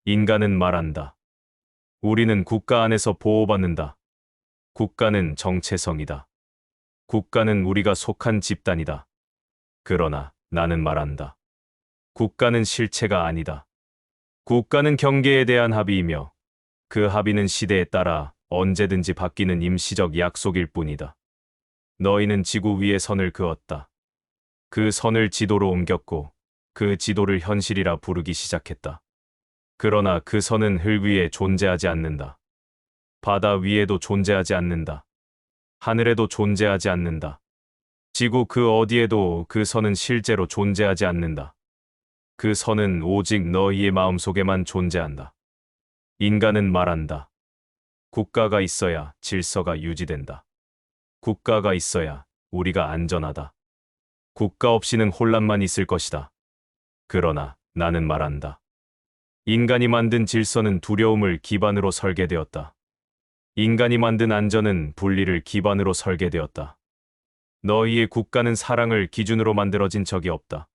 인간은 말한다. 우리는 국가 안에서 보호받는다. 국가는 정체성이다. 국가는 우리가 속한 집단이다. 그러나 나는 말한다. 국가는 실체가 아니다. 국가는 경계에 대한 합의이며 그 합의는 시대에 따라 언제든지 바뀌는 임시적 약속일 뿐이다. 너희는 지구 위에 선을 그었다. 그 선을 지도로 옮겼고 그 지도를 현실이라 부르기 시작했다. 그러나 그 선은 흙 위에 존재하지 않는다. 바다 위에도 존재하지 않는다. 하늘에도 존재하지 않는다. 지구 그 어디에도 그 선은 실제로 존재하지 않는다. 그 선은 오직 너희의 마음속에만 존재한다. 인간은 말한다. 국가가 있어야 질서가 유지된다. 국가가 있어야 우리가 안전하다. 국가 없이는 혼란만 있을 것이다. 그러나 나는 말한다. 인간이 만든 질서는 두려움을 기반으로 설계되었다. 인간이 만든 안전은 분리를 기반으로 설계되었다. 너희의 국가는 사랑을 기준으로 만들어진 적이 없다.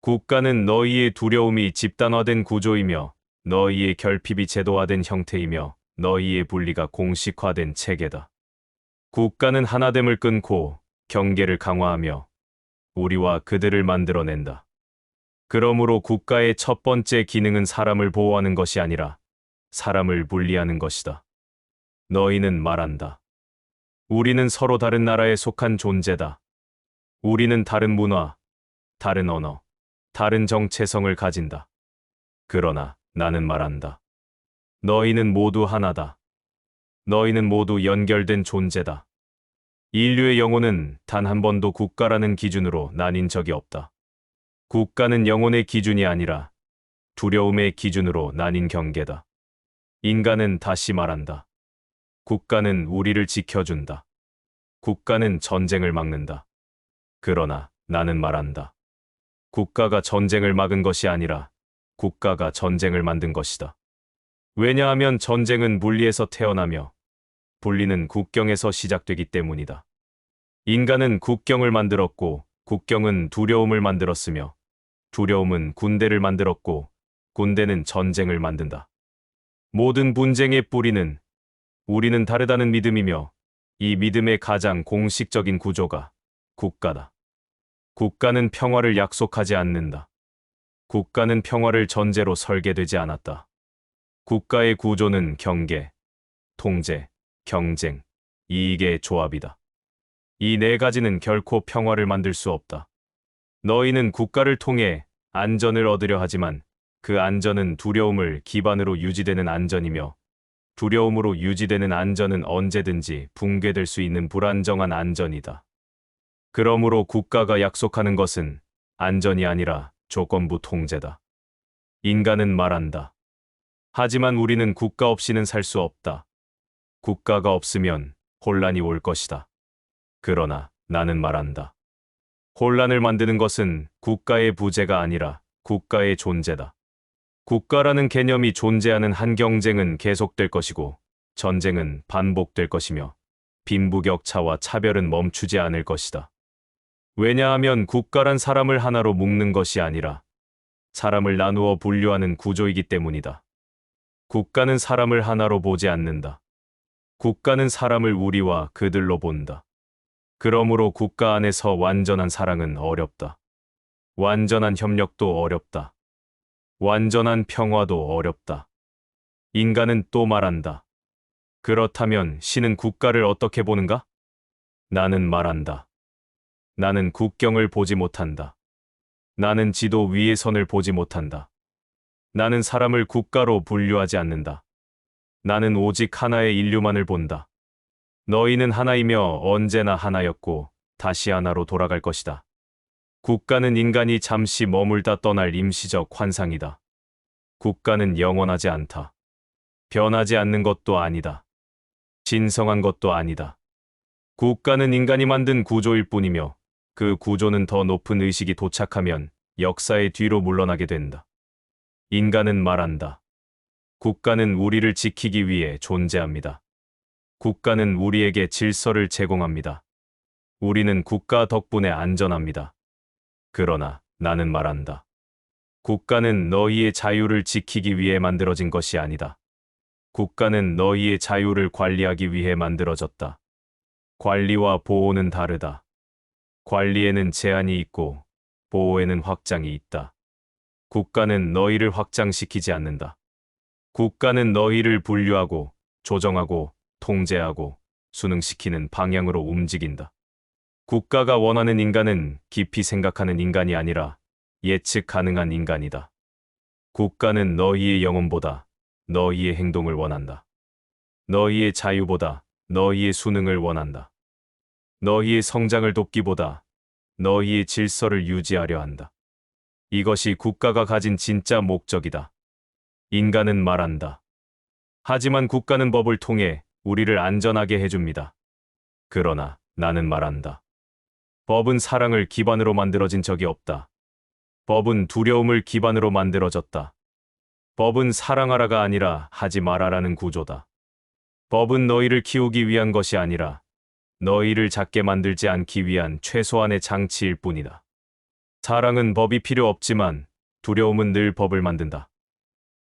국가는 너희의 두려움이 집단화된 구조이며 너희의 결핍이 제도화된 형태이며 너희의 분리가 공식화된 체계다. 국가는 하나됨을 끊고 경계를 강화하며 우리와 그들을 만들어낸다. 그러므로 국가의 첫 번째 기능은 사람을 보호하는 것이 아니라 사람을 분리하는 것이다. 너희는 말한다. 우리는 서로 다른 나라에 속한 존재다. 우리는 다른 문화, 다른 언어, 다른 정체성을 가진다. 그러나 나는 말한다. 너희는 모두 하나다. 너희는 모두 연결된 존재다. 인류의 영혼은 단 한 번도 국가라는 기준으로 나뉜 적이 없다. 국가는 영혼의 기준이 아니라 두려움의 기준으로 나뉜 경계다. 인간은 다시 말한다. 국가는 우리를 지켜준다. 국가는 전쟁을 막는다. 그러나 나는 말한다. 국가가 전쟁을 막은 것이 아니라 국가가 전쟁을 만든 것이다. 왜냐하면 전쟁은 분리에서 태어나며 분리는 국경에서 시작되기 때문이다. 인간은 국경을 만들었고 국경은 두려움을 만들었으며 두려움은 군대를 만들었고 군대는 전쟁을 만든다. 모든 분쟁의 뿌리는 우리는 다르다는 믿음이며 이 믿음의 가장 공식적인 구조가 국가다. 국가는 평화를 약속하지 않는다. 국가는 평화를 전제로 설계되지 않았다. 국가의 구조는 경계, 통제, 경쟁, 이익의 조합이다. 이 네 가지는 결코 평화를 만들 수 없다. 너희는 국가를 통해 안전을 얻으려 하지만 그 안전은 두려움을 기반으로 유지되는 안전이며 두려움으로 유지되는 안전은 언제든지 붕괴될 수 있는 불안정한 안전이다. 그러므로 국가가 약속하는 것은 안전이 아니라 조건부 통제다. 인간은 말한다. 하지만 우리는 국가 없이는 살 수 없다. 국가가 없으면 혼란이 올 것이다. 그러나 나는 말한다. 혼란을 만드는 것은 국가의 부재가 아니라 국가의 존재다. 국가라는 개념이 존재하는 한 경쟁은 계속될 것이고 전쟁은 반복될 것이며 빈부격차와 차별은 멈추지 않을 것이다. 왜냐하면 국가란 사람을 하나로 묶는 것이 아니라 사람을 나누어 분류하는 구조이기 때문이다. 국가는 사람을 하나로 보지 않는다. 국가는 사람을 우리와 그들로 본다. 그러므로 국가 안에서 완전한 사랑은 어렵다. 완전한 협력도 어렵다. 완전한 평화도 어렵다. 인간은 또 말한다. 그렇다면 신은 국가를 어떻게 보는가? 나는 말한다. 나는 국경을 보지 못한다. 나는 지도 위의 선을 보지 못한다. 나는 사람을 국가로 분류하지 않는다. 나는 오직 하나의 인류만을 본다. 너희는 하나이며 언제나 하나였고 다시 하나로 돌아갈 것이다. 국가는 인간이 잠시 머물다 떠날 임시적 환상이다. 국가는 영원하지 않다. 변하지 않는 것도 아니다. 진성한 것도 아니다. 국가는 인간이 만든 구조일 뿐이며 그 구조는 더 높은 의식이 도착하면 역사의 뒤로 물러나게 된다. 인간은 말한다. 국가는 우리를 지키기 위해 존재합니다. 국가는 우리에게 질서를 제공합니다. 우리는 국가 덕분에 안전합니다. 그러나 나는 말한다. 국가는 너희의 자유를 지키기 위해 만들어진 것이 아니다. 국가는 너희의 자유를 관리하기 위해 만들어졌다. 관리와 보호는 다르다. 관리에는 제한이 있고 보호에는 확장이 있다. 국가는 너희를 확장시키지 않는다. 국가는 너희를 분류하고 조정하고 통제하고 순응시키는 방향으로 움직인다. 국가가 원하는 인간은 깊이 생각하는 인간이 아니라 예측 가능한 인간이다. 국가는 너희의 영혼보다 너희의 행동을 원한다. 너희의 자유보다 너희의 순응을 원한다. 너희의 성장을 돕기보다 너희의 질서를 유지하려 한다. 이것이 국가가 가진 진짜 목적이다. 인간은 말한다. 하지만 국가는 법을 통해 우리를 안전하게 해줍니다. 그러나 나는 말한다. 법은 사랑을 기반으로 만들어진 적이 없다. 법은 두려움을 기반으로 만들어졌다. 법은 사랑하라가 아니라 하지 말아라는 구조다. 법은 너희를 키우기 위한 것이 아니라 너희를 작게 만들지 않기 위한 최소한의 장치일 뿐이다. 사랑은 법이 필요 없지만 두려움은 늘 법을 만든다.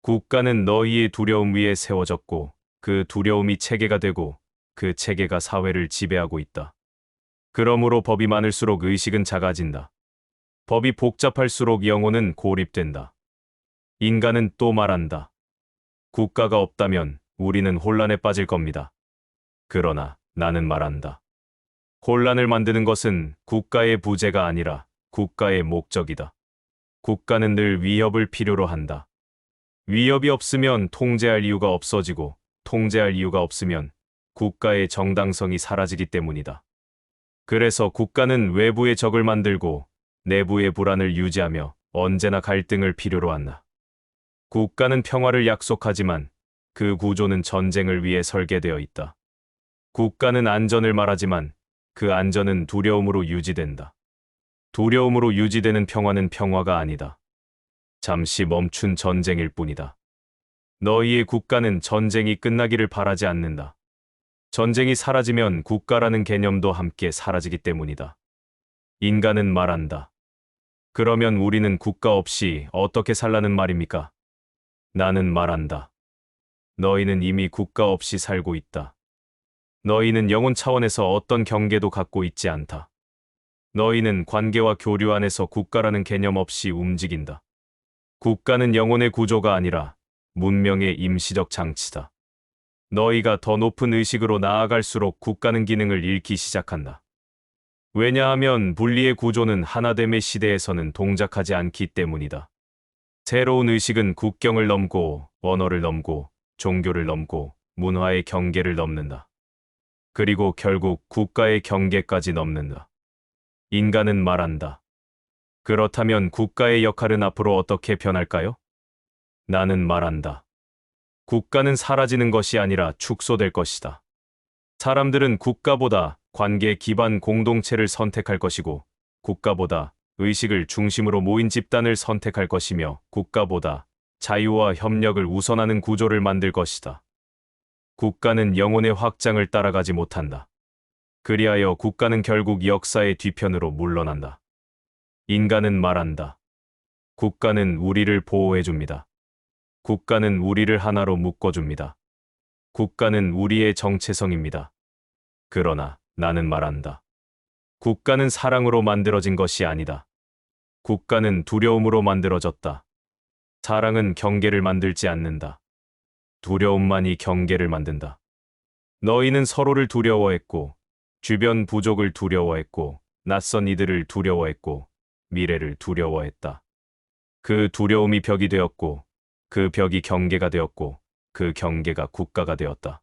국가는 너희의 두려움 위에 세워졌고 그 두려움이 체계가 되고 그 체계가 사회를 지배하고 있다. 그러므로 법이 많을수록 의식은 작아진다. 법이 복잡할수록 영혼은 고립된다. 인간은 또 말한다. 국가가 없다면 우리는 혼란에 빠질 겁니다. 그러나 나는 말한다. 혼란을 만드는 것은 국가의 부재가 아니라 국가의 목적이다. 국가는 늘 위협을 필요로 한다. 위협이 없으면 통제할 이유가 없어지고 통제할 이유가 없으면 국가의 정당성이 사라지기 때문이다. 그래서 국가는 외부의 적을 만들고 내부의 불안을 유지하며 언제나 갈등을 필요로 한다. 국가는 평화를 약속하지만 그 구조는 전쟁을 위해 설계되어 있다. 국가는 안전을 말하지만 그 안전은 두려움으로 유지된다. 두려움으로 유지되는 평화는 평화가 아니다. 잠시 멈춘 전쟁일 뿐이다. 너희의 국가는 전쟁이 끝나기를 바라지 않는다. 전쟁이 사라지면 국가라는 개념도 함께 사라지기 때문이다. 인간은 말한다. 그러면 우리는 국가 없이 어떻게 살라는 말입니까? 나는 말한다. 너희는 이미 국가 없이 살고 있다. 너희는 영혼 차원에서 어떤 경계도 갖고 있지 않다. 너희는 관계와 교류 안에서 국가라는 개념 없이 움직인다. 국가는 영혼의 구조가 아니라 문명의 임시적 장치다. 너희가 더 높은 의식으로 나아갈수록 국가는 기능을 잃기 시작한다. 왜냐하면 분리의 구조는 하나됨의 시대에서는 동작하지 않기 때문이다. 새로운 의식은 국경을 넘고 언어를 넘고 종교를 넘고 문화의 경계를 넘는다. 그리고 결국 국가의 경계까지 넘는다. 인간은 말한다. 그렇다면 국가의 역할은 앞으로 어떻게 변할까요? 나는 말한다. 국가는 사라지는 것이 아니라 축소될 것이다. 사람들은 국가보다 관계 기반 공동체를 선택할 것이고 국가보다 의식을 중심으로 모인 집단을 선택할 것이며 국가보다 자유와 협력을 우선하는 구조를 만들 것이다. 국가는 영혼의 확장을 따라가지 못한다. 그리하여 국가는 결국 역사의 뒤편으로 물러난다. 인간은 말한다. 국가는 우리를 보호해줍니다. 국가는 우리를 하나로 묶어줍니다. 국가는 우리의 정체성입니다. 그러나 나는 말한다. 국가는 사랑으로 만들어진 것이 아니다. 국가는 두려움으로 만들어졌다. 사랑은 경계를 만들지 않는다. 두려움만이 경계를 만든다. 너희는 서로를 두려워했고, 주변 부족을 두려워했고, 낯선 이들을 두려워했고, 미래를 두려워했다. 그 두려움이 벽이 되었고, 그 벽이 경계가 되었고, 그 경계가 국가가 되었다.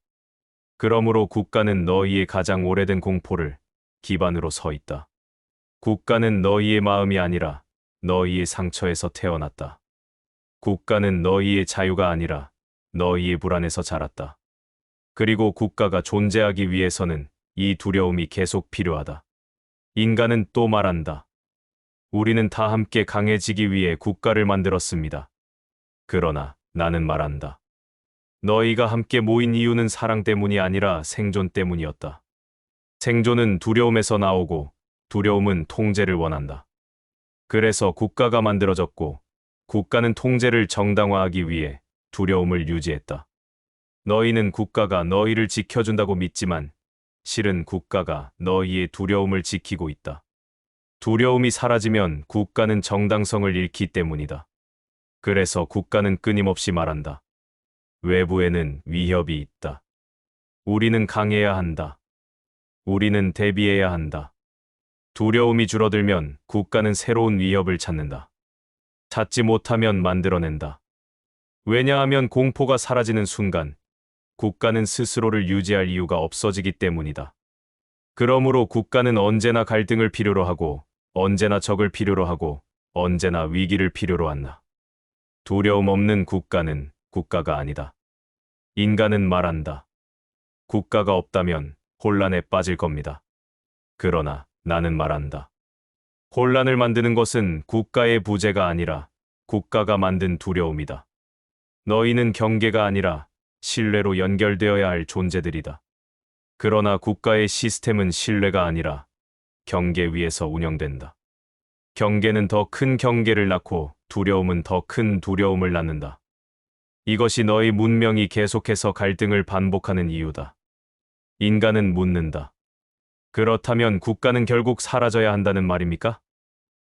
그러므로 국가는 너희의 가장 오래된 공포를 기반으로 서 있다. 국가는 너희의 마음이 아니라 너희의 상처에서 태어났다. 국가는 너희의 자유가 아니라 너희의 불안에서 자랐다. 그리고 국가가 존재하기 위해서는 이 두려움이 계속 필요하다. 인간은 또 말한다. 우리는 다 함께 강해지기 위해 국가를 만들었습니다. 그러나 나는 말한다. 너희가 함께 모인 이유는 사랑 때문이 아니라 생존 때문이었다. 생존은 두려움에서 나오고 두려움은 통제를 원한다. 그래서 국가가 만들어졌고 국가는 통제를 정당화하기 위해 두려움을 유지했다. 너희는 국가가 너희를 지켜준다고 믿지만 실은 국가가 너희의 두려움을 지키고 있다. 두려움이 사라지면 국가는 정당성을 잃기 때문이다. 그래서 국가는 끊임없이 말한다. 외부에는 위협이 있다. 우리는 강해야 한다. 우리는 대비해야 한다. 두려움이 줄어들면 국가는 새로운 위협을 찾는다. 찾지 못하면 만들어낸다. 왜냐하면 공포가 사라지는 순간 국가는 스스로를 유지할 이유가 없어지기 때문이다. 그러므로 국가는 언제나 갈등을 필요로 하고 언제나 적을 필요로 하고 언제나 위기를 필요로 한다. 두려움 없는 국가는 국가가 아니다. 인간은 말한다. 국가가 없다면 혼란에 빠질 겁니다. 그러나 나는 말한다. 혼란을 만드는 것은 국가의 부재가 아니라 국가가 만든 두려움이다. 너희는 경계가 아니라 신뢰로 연결되어야 할 존재들이다. 그러나 국가의 시스템은 신뢰가 아니라 경계 위에서 운영된다. 경계는 더 큰 경계를 낳고 두려움은 더 큰 두려움을 낳는다. 이것이 너희 문명이 계속해서 갈등을 반복하는 이유다. 인간은 묻는다. 그렇다면 국가는 결국 사라져야 한다는 말입니까?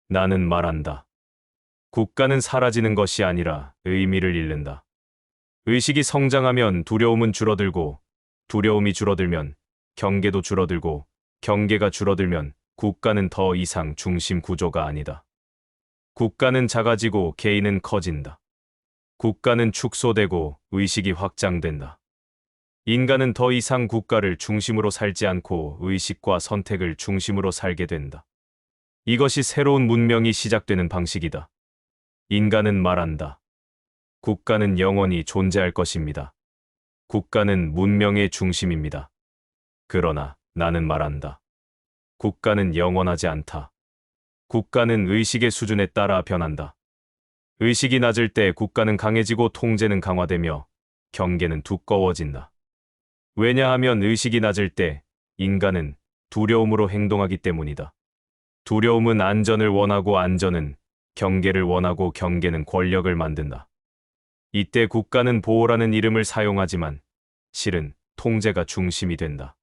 나는 말한다. 국가는 사라지는 것이 아니라 의미를 잃는다. 의식이 성장하면 두려움은 줄어들고, 두려움이 줄어들면 경계도 줄어들고, 경계가 줄어들면 국가는 더 이상 중심 구조가 아니다. 국가는 작아지고 개인은 커진다. 국가는 축소되고 의식이 확장된다. 인간은 더 이상 국가를 중심으로 살지 않고 의식과 선택을 중심으로 살게 된다. 이것이 새로운 문명이 시작되는 방식이다. 인간은 말한다. 국가는 영원히 존재할 것입니다. 국가는 문명의 중심입니다. 그러나 나는 말한다. 국가는 영원하지 않다. 국가는 의식의 수준에 따라 변한다. 의식이 낮을 때 국가는 강해지고 통제는 강화되며 경계는 두꺼워진다. 왜냐하면 의식이 낮을 때 인간은 두려움으로 행동하기 때문이다. 두려움은 안전을 원하고 안전은 경계를 원하고 경계는 권력을 만든다. 이때 국가는 보호라는 이름을 사용하지만 실은 통제가 중심이 된다.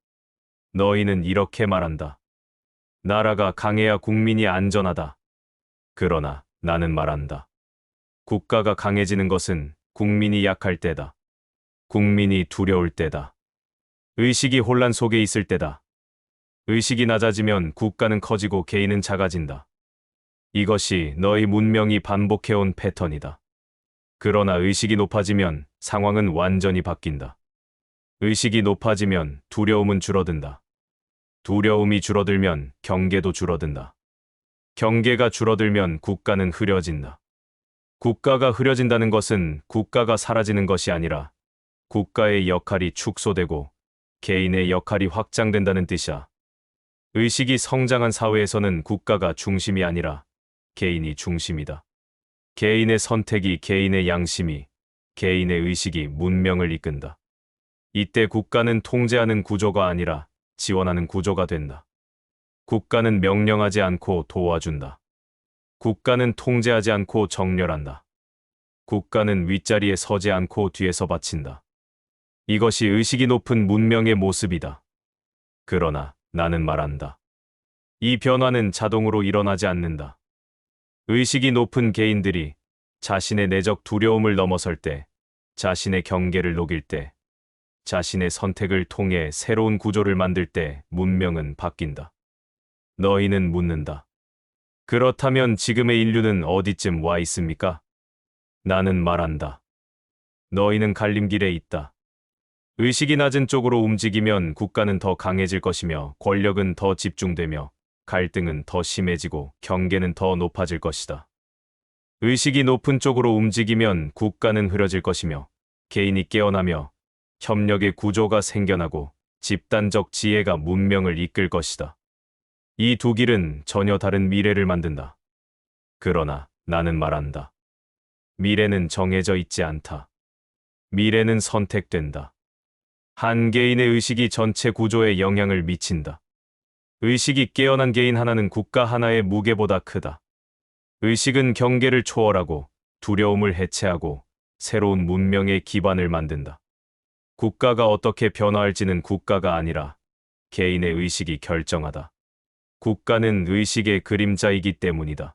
너희는 이렇게 말한다. 나라가 강해야 국민이 안전하다. 그러나 나는 말한다. 국가가 강해지는 것은 국민이 약할 때다. 국민이 두려울 때다. 의식이 혼란 속에 있을 때다. 의식이 낮아지면 국가는 커지고 개인은 작아진다. 이것이 너희 문명이 반복해온 패턴이다. 그러나 의식이 높아지면 상황은 완전히 바뀐다. 의식이 높아지면 두려움은 줄어든다. 두려움이 줄어들면 경계도 줄어든다. 경계가 줄어들면 국가는 흐려진다. 국가가 흐려진다는 것은 국가가 사라지는 것이 아니라 국가의 역할이 축소되고 개인의 역할이 확장된다는 뜻이야. 의식이 성장한 사회에서는 국가가 중심이 아니라 개인이 중심이다. 개인의 선택이, 개인의 양심이, 개인의 의식이 문명을 이끈다. 이때 국가는 통제하는 구조가 아니라 지원하는 구조가 된다. 국가는 명령하지 않고 도와준다. 국가는 통제하지 않고 정렬한다. 국가는 윗자리에 서지 않고 뒤에서 바친다. 이것이 의식이 높은 문명의 모습이다. 그러나 나는 말한다. 이 변화는 자동으로 일어나지 않는다. 의식이 높은 개인들이 자신의 내적 두려움을 넘어설 때, 자신의 경계를 녹일 때, 자신의 선택을 통해 새로운 구조를 만들 때 문명은 바뀐다. 너희는 묻는다. 그렇다면 지금의 인류는 어디쯤 와 있습니까? 나는 말한다. 너희는 갈림길에 있다. 의식이 낮은 쪽으로 움직이면 국가는 더 강해질 것이며 권력은 더 집중되며 갈등은 더 심해지고 경계는 더 높아질 것이다. 의식이 높은 쪽으로 움직이면 국가는 흐려질 것이며 개인이 깨어나며 협력의 구조가 생겨나고 집단적 지혜가 문명을 이끌 것이다. 이 두 길은 전혀 다른 미래를 만든다. 그러나 나는 말한다. 미래는 정해져 있지 않다. 미래는 선택된다. 한 개인의 의식이 전체 구조에 영향을 미친다. 의식이 깨어난 개인 하나는 국가 하나의 무게보다 크다. 의식은 경계를 초월하고 두려움을 해체하고 새로운 문명의 기반을 만든다. 국가가 어떻게 변화할지는 국가가 아니라 개인의 의식이 결정하다. 국가는 의식의 그림자이기 때문이다.